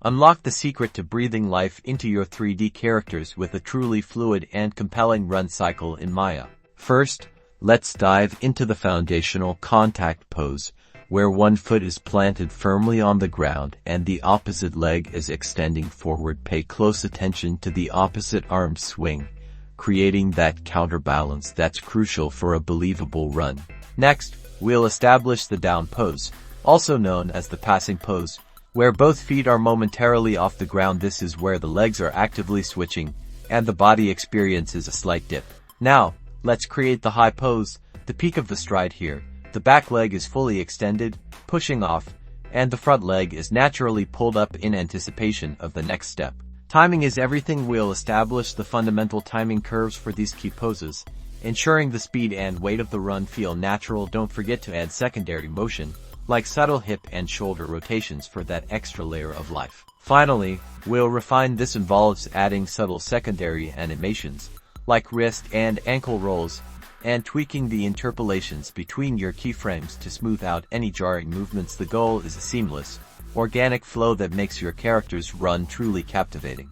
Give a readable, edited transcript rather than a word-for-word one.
Unlock the secret to breathing life into your 3D characters with a truly fluid and compelling run cycle in Maya. First, let's dive into the foundational contact pose, where one foot is planted firmly on the ground and the opposite leg is extending forward. Pay close attention to the opposite arm swing, creating that counterbalance that's crucial for a believable run. Next, we'll establish the down pose, also known as the passing pose, where both feet are momentarily off the ground. This is where the legs are actively switching and the body experiences a slight dip. Now, let's create the high pose, the peak of the stride here. The back leg is fully extended, pushing off, and the front leg is naturally pulled up in anticipation of the next step. Timing is everything. We'll establish the fundamental timing curves for these key poses, ensuring the speed and weight of the run feel natural. Don't forget to add secondary motion, like subtle hip and shoulder rotations for that extra layer of life. Finally, we'll refine. This involves adding subtle secondary animations, like wrist and ankle rolls, and tweaking the interpolations between your keyframes to smooth out any jarring movements. The goal is a seamless, organic flow that makes your characters run truly captivating.